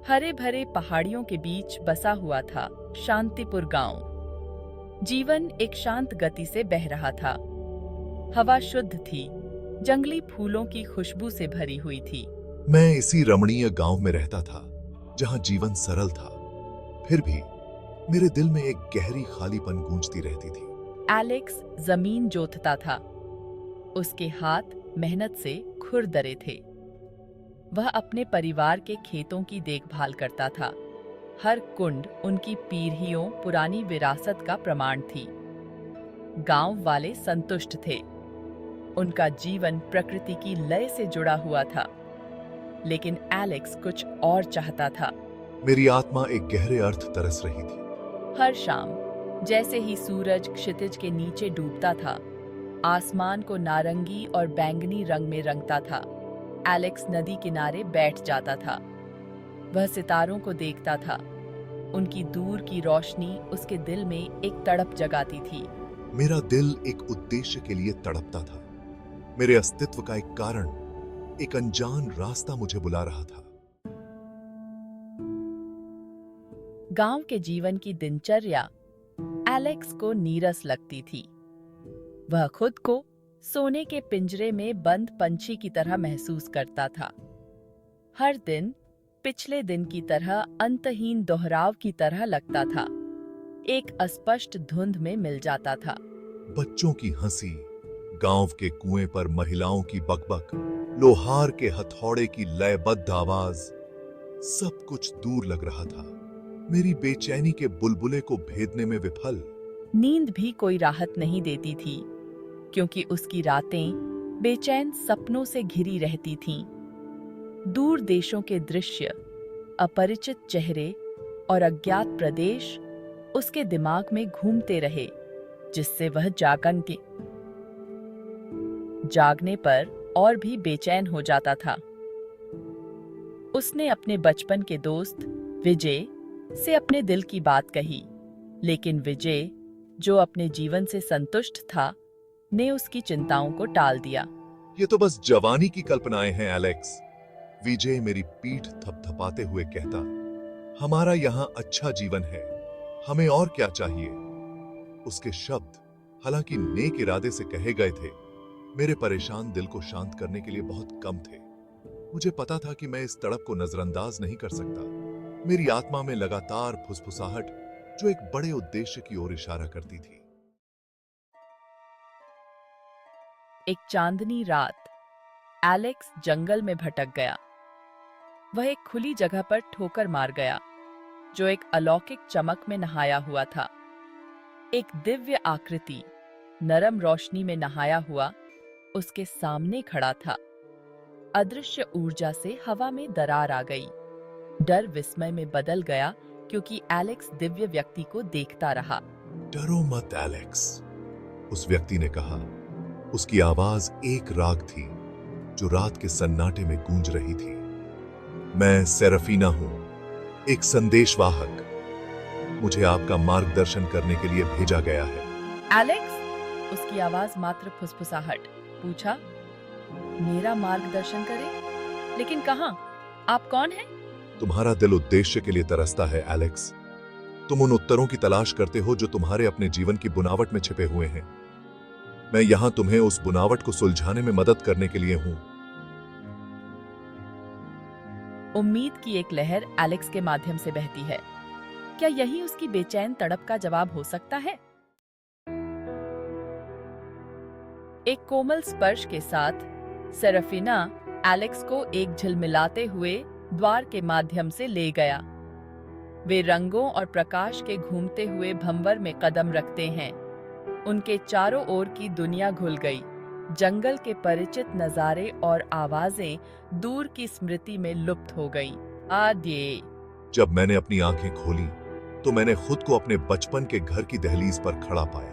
हरे भरे पहाड़ियों के बीच बसा हुआ था शांतिपुर गांव। जीवन एक शांत गति से बह रहा था। हवा शुद्ध थी, जंगली फूलों की खुशबू से भरी हुई थी। मैं इसी रमणीय गांव में रहता था, जहां जीवन सरल था, फिर भी मेरे दिल में एक गहरी खालीपन गूंजती रहती थी। एलेक्स जमीन जोतता था। उसके हाथ मेहनत से खुरदरे थे। वह अपने परिवार के खेतों की देखभाल करता था। हर कुंड उनकी पीढ़ियों पुरानी विरासत का प्रमाण थी। गांव वाले संतुष्ट थे। उनका जीवन प्रकृति की लय से जुड़ा हुआ था। लेकिन एलेक्स कुछ और चाहता था। मेरी आत्मा एक गहरे अर्थ तरस रही थी। हर शाम जैसे ही सूरज क्षितिज के नीचे डूबता था, आसमान को नारंगी और बैंगनी रंग में रंगता था। एलेक्स नदी किनारे बैठ जाता था। वह सितारों को देखता था। उनकी दूर की रोशनी उसके दिल में एक तड़प जगाती थी। मेरा दिल एक उद्देश्य के लिए तड़पता था। मेरे अस्तित्व का एक कारण, एक अनजान रास्ता मुझे बुला रहा था। गांव के जीवन की दिनचर्या एलेक्स को नीरस लगती थी। वह खुद को सोने के पिंजरे में बंद पंछी की तरह महसूस करता था। हर दिन पिछले दिन की तरह अंतहीन दोहराव की तरह लगता था। एक अस्पष्ट धुंध में मिल जाता था। बच्चों की हंसी, गांव के कुएं पर महिलाओं की बकबक, लोहार के हथौड़े की लयबद्ध आवाज, सब कुछ दूर लग रहा था। मेरी बेचैनी के बुलबुले को भेदने में विफल। नींद भी कोई राहत नहीं देती थी, क्योंकि उसकी रातें बेचैन सपनों से घिरी रहती थीं। दूर देशों के दृश्य, अपरिचित चेहरे और अज्ञात प्रदेश उसके दिमाग में घूमते रहे, जिससे वह जागने पर और भी बेचैन हो जाता था। उसने अपने बचपन के दोस्त विजय से अपने दिल की बात कही, लेकिन विजय, जो अपने जीवन से संतुष्ट था, ने उसकी चिंताओं को टाल दिया। ये तो बस जवानी की कल्पनाएं हैं एलेक्स, विजय मेरी पीठ थपथपाते हुए कहता। हमारा यहाँ अच्छा जीवन है, हमें और क्या चाहिए। उसके शब्द, हालांकि नेक इरादे से कहे गए थे, मेरे परेशान दिल को शांत करने के लिए बहुत कम थे। मुझे पता था कि मैं इस तड़प को नजरअंदाज नहीं कर सकता। मेरी आत्मा में लगातार फुसफुसाहट, जो एक बड़े उद्देश्य की ओर इशारा करती थी। एक चांदनी रात एलेक्स जंगल में भटक गया। वह एक खुली जगह पर ठोकर मार गया, जो एक अलौकिक चमक में नहाया हुआ था। एक दिव्य आकृति नरम रोशनी में नहाया हुआ उसके सामने खड़ा था। अदृश्य ऊर्जा से हवा में दरार आ गई। डर विस्मय में बदल गया, क्योंकि एलेक्स दिव्य व्यक्ति को देखता रहा। डरो मत एलेक्स, उस व्यक्ति ने कहा। उसकी आवाज एक राग थी, जो रात के सन्नाटे में गूंज रही थी। मैं सेराफीना हूं, एक संदेशवाहक। मुझे आपका मार्गदर्शन करने के लिए भेजा गया है। एलेक्स, उसकी आवाज मात्र फुसफुसाहट। पूछा, मेरा मार्गदर्शन करे? लेकिन कहां? आप कौन हैं? तुम्हारा दिल उद्देश्य के लिए तरसता है एलेक्स। तुम उन उत्तरों की तलाश करते हो जो तुम्हारे अपने जीवन की बुनावट में छिपे हुए हैं। मैं यहां तुम्हें उस बुनावट को सुलझाने में मदद करने के लिए हूं। उम्मीद की एक लहर एलेक्स के माध्यम से बहती है। क्या यही उसकी बेचैन तड़प का जवाब हो सकता है? एक कोमल स्पर्श के साथ सेराफीना एलेक्स को एक झिलमिलाते हुए द्वार के माध्यम से ले गया। वे रंगों और प्रकाश के घूमते हुए भंवर में कदम रखते हैं। उनके चारों ओर की दुनिया घुल गई। जंगल के परिचित नजारे और आवाजें दूर की स्मृति में लुप्त हो गईं। आद्य। जब मैंने अपनी आंखें खोली, तो मैंने खुद को अपने बचपन के घर की दहलीज पर खड़ा पाया।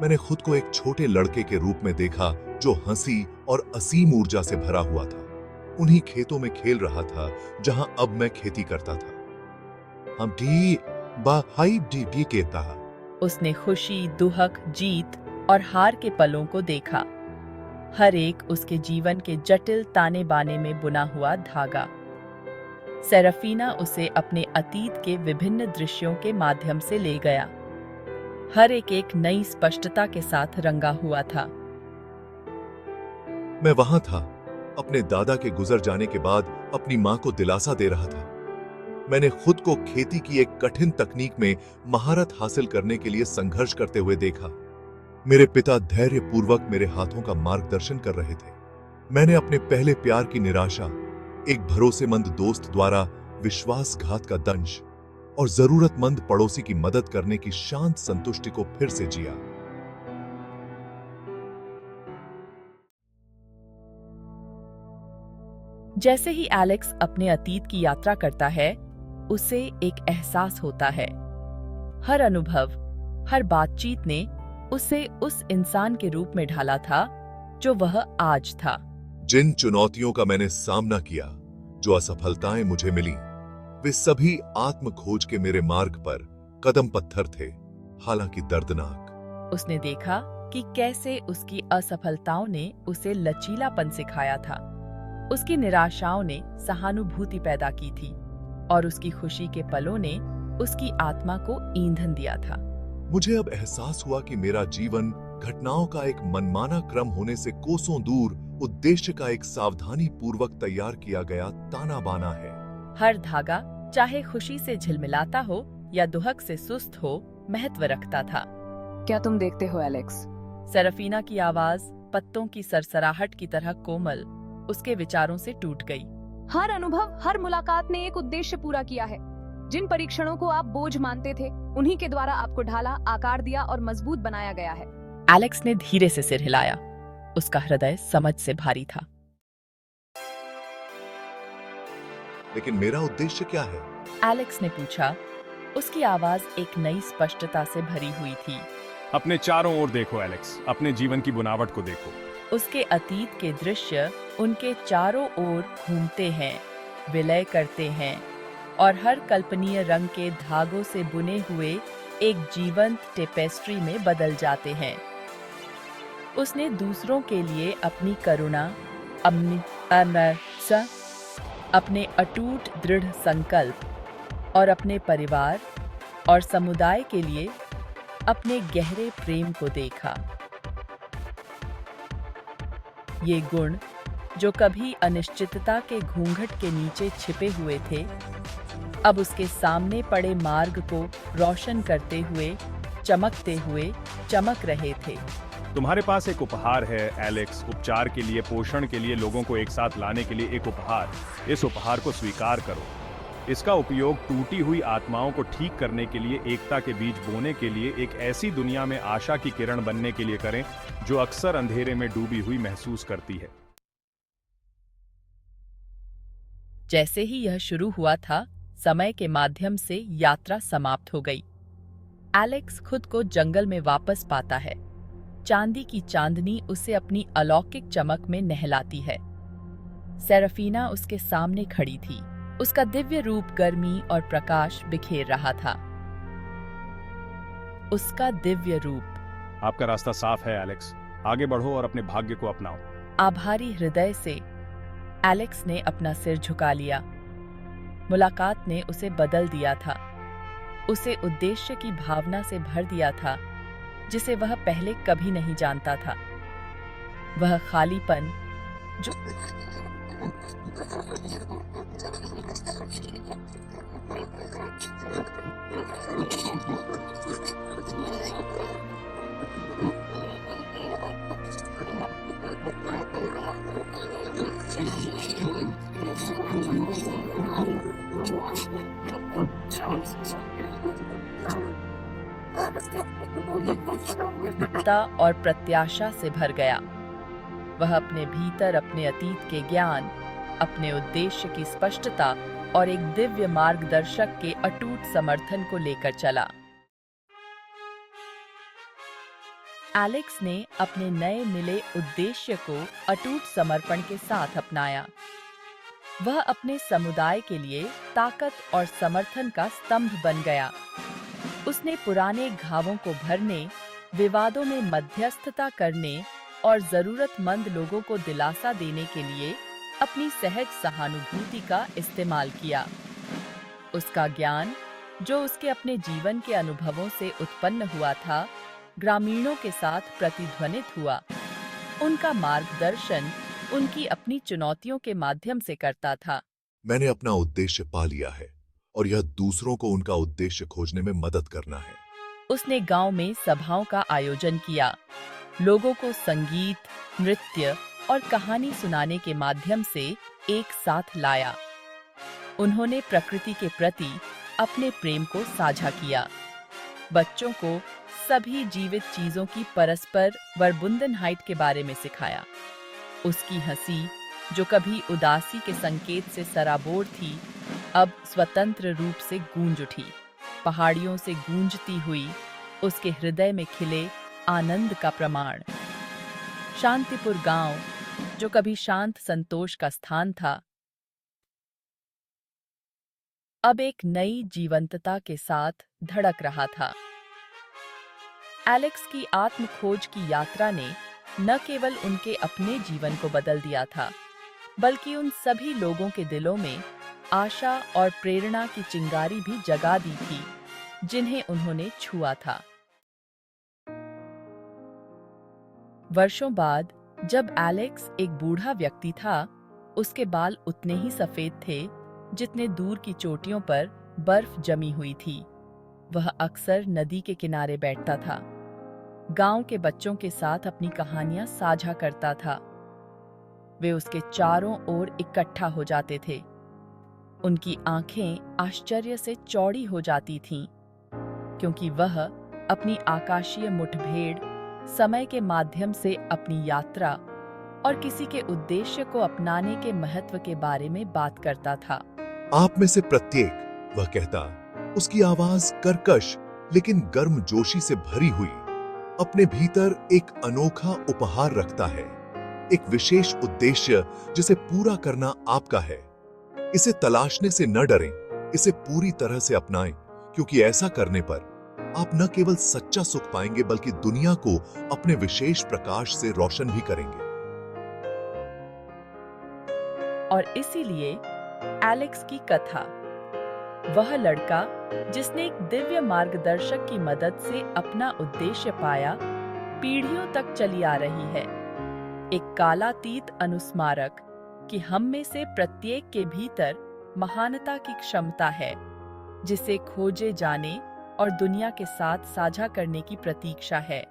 मैंने खुद को एक छोटे लड़के के रूप में देखा, जो हंसी और असीम ऊर्जा से भरा हुआ था। उन्हीं खेतों में खेल रहा था, जहां अब मैं खेती करता था। हम डी बाई डी डी कहता। उसने खुशी, दुहक, जीत और हार के पलों को देखा। हर एक उसके जीवन के जटिल ताने बाने में बुना हुआ धागा। सेराफीना उसे अपने अतीत के विभिन्न दृश्यों के माध्यम से ले गया। हर एक नई स्पष्टता के साथ रंगा हुआ था। मैं वहां था, अपने दादा के गुजर जाने के बाद अपनी मां को दिलासा दे रहा था। मैंने खुद को खेती की एक कठिन तकनीक में महारत हासिल करने के लिए संघर्ष करते हुए देखा। मेरे पिता धैर्यपूर्वक मेरे हाथों का मार्गदर्शन कर रहे थे। मैंने अपने पहले प्यार की निराशा, एक भरोसेमंद दोस्त द्वारा विश्वासघात का दंश और जरूरतमंद पड़ोसी की मदद करने की शांत संतुष्टि को फिर से जिया। जैसे ही एलेक्स अपने अतीत की यात्रा करता है, उसे एक एहसास होता है। हर अनुभव, हर बातचीत ने उसे उस इंसान के रूप में ढाला था जो वह आज था। जिन चुनौतियों का मैंने सामना किया, जो असफलताएं मुझे मिली, वे सभी आत्म खोज के मेरे मार्ग पर कदम पत्थर थे, हालांकि दर्दनाक। उसने देखा कि कैसे उसकी असफलताओं ने उसे लचीलापन सिखाया था। उसकी निराशाओं ने सहानुभूति पैदा की थी और उसकी खुशी के पलों ने उसकी आत्मा को ईंधन दिया था। मुझे अब एहसास हुआ कि मेरा जीवन घटनाओं का एक मनमाना क्रम होने से कोसों दूर उद्देश्य का एक सावधानी पूर्वक तैयार किया गया ताना बाना है। हर धागा, चाहे खुशी से झिलमिलाता हो या दुहक से सुस्त हो, महत्व रखता था। क्या तुम देखते हो एलेक्स? सेराफीना की आवाज पत्तों की सरसराहट की तरह कोमल उसके विचारों से टूट गई। हर अनुभव, हर मुलाकात ने एक उद्देश्य पूरा किया है। जिन परीक्षणों को आप बोझ मानते थे, उन्हीं के द्वारा आपको ढाला, आकार दिया और मजबूत बनाया गया है। एलेक्स ने धीरे से सिर हिलाया। उसका हृदय समझ से भारी था। लेकिन मेरा उद्देश्य क्या है? एलेक्स ने पूछा। उसकी आवाज एक नई स्पष्टता से भरी हुई थी। अपने चारों ओर देखो एलेक्स, अपने जीवन की बुनावट को देखो। उसके अतीत के दृश्य उनके चारों ओर घूमते हैं, विलय करते हैं और हर कल्पनीय रंग के धागों से बुने हुए एक जीवंत टेपेस्ट्री में बदल जाते हैं। उसने दूसरों के लिए अपनी करुणा, अपने अटूट दृढ़ संकल्प और अपने परिवार और समुदाय के लिए अपने गहरे प्रेम को देखा। ये गुण, जो कभी अनिश्चितता के घूंघट के नीचे छिपे हुए थे, अब उसके सामने पड़े मार्ग को रोशन करते हुए, चमकते हुए चमक रहे थे। तुम्हारे पास एक उपहार है एलेक्स, उपचार के लिए, पोषण के लिए, लोगों को एक साथ लाने के लिए एक उपहार। इस उपहार को स्वीकार करो। इसका उपयोग टूटी हुई आत्माओं को ठीक करने के लिए, एकता के बीज बोने के लिए, एक ऐसी दुनिया में आशा की किरण बनने के लिए करें जो अक्सर अंधेरे में डूबी हुई महसूस करती है। जैसे ही यह शुरू हुआ था, समय के माध्यम से यात्रा समाप्त हो गई। एलेक्स खुद को जंगल में वापस पाता है। चांदी की चांदनी उसे अपनी अलौकिक चमक में नहलाती है। सेराफीना उसके सामने खड़ी थी। उसका दिव्य रूप गर्मी और प्रकाश बिखेर रहा था। उसका दिव्य रूप। आपका रास्ता साफ है एलेक्स, आगे बढ़ो और अपने भाग्य को अपनाओ। आभारी हृदय से एलेक्स ने अपना सिर झुका लिया। मुलाकात ने उसे बदल दिया था। उसे उद्देश्य की भावना से भर दिया था जिसे वह पहले कभी नहीं जानता था। वह खालीपन जो और प्रत्याशा से भर गया। वह अपने भीतर अपने अतीत के ज्ञान, अपने उद्देश्य की स्पष्टता और एक दिव्य मार्गदर्शक के अटूट समर्थन को लेकर चला। एलेक्स ने अपने नए मिले उद्देश्य को अटूट समर्पण के साथ अपनाया। वह अपने समुदाय के लिए ताकत और समर्थन का स्तंभ बन गया। उसने पुराने घावों को भरने, विवादों में मध्यस्थता करने और जरूरतमंद लोगों को दिलासा देने के लिए अपनी सहज सहानुभूति का इस्तेमाल किया। उसका ज्ञान, जो उसके अपने जीवन के अनुभवों से उत्पन्न हुआ था, ग्रामीणों के साथ प्रतिध्वनित हुआ। उनका मार्गदर्शन उनकी अपनी चुनौतियों के माध्यम से करता था। मैंने अपना उद्देश्य पा लिया है और यह दूसरों को उनका उद्देश्य खोजने में मदद करना है। उसने गांव में सभाओं का आयोजन किया, लोगों को संगीत, नृत्य और कहानी सुनाने के माध्यम से एक साथ लाया। उन्होंने प्रकृति के प्रति अपने प्रेम को साझा किया, बच्चों को सभी जीवित चीजों की परस्पर वर्बुंदनहाइट के बारे में सिखाया। उसकी हंसी, जो कभी उदासी के संकेत से सराबोर थी, अब स्वतंत्र रूप से गूंज उठी। पहाड़ियों से गूंजती हुई उसके हृदय में खिले आनंद का प्रमाण। शांतिपुर गांव, जो कभी शांत संतोष का स्थान था, अब एक नई जीवंतता के साथ धड़क रहा था। एलेक्स की आत्म खोज की यात्रा ने न केवल उनके अपने जीवन को बदल दिया था, बल्कि उन सभी लोगों के दिलों में आशा और प्रेरणा की चिंगारी भी जगा दी थी, जिन्हें उन्होंने छुआ था। वर्षों बाद, जब एलेक्स एक बूढ़ा व्यक्ति था, उसके बाल उतने ही सफेद थे जितने दूर की चोटियों पर बर्फ जमी हुई थी। वह अक्सर नदी के किनारे बैठता था, गांव के बच्चों के साथ अपनी कहानियां साझा करता था। वे उसके चारों ओर इकट्ठा हो जाते थे। उनकी आंखें आश्चर्य से चौड़ी हो जाती थीं, क्योंकि वह अपनी आकाशीय मुठभेड़, समय के माध्यम से अपनी यात्रा और किसी के उद्देश्य को अपनाने के महत्व के बारे में बात करता था। आप में से प्रत्येक, वह कहता, उसकी आवाज कर्कश लेकिन गर्मजोशी से भरी हुई, अपने भीतर एक अनोखा उपहार रखता है, एक विशेष उद्देश्य जिसे पूरा करना आपका है। इसे तलाशने से न डरें, इसे पूरी तरह से अपनाएं, क्योंकि ऐसा करने पर आप न केवल सच्चा सुख पाएंगे बल्कि दुनिया को अपने विशेष प्रकाश से रोशन भी करेंगे। और इसीलिए एलेक्स की कथा, वह लड़का जिसने एक दिव्य मार्गदर्शक की मदद से अपना उद्देश्य पाया, पीढ़ियों तक चली आ रही है। एक कालातीत अनुस्मारक कि हम में से प्रत्येक के भीतर महानता की क्षमता है, जिसे खोजे जाने और दुनिया के साथ साझा करने की प्रतीक्षा है।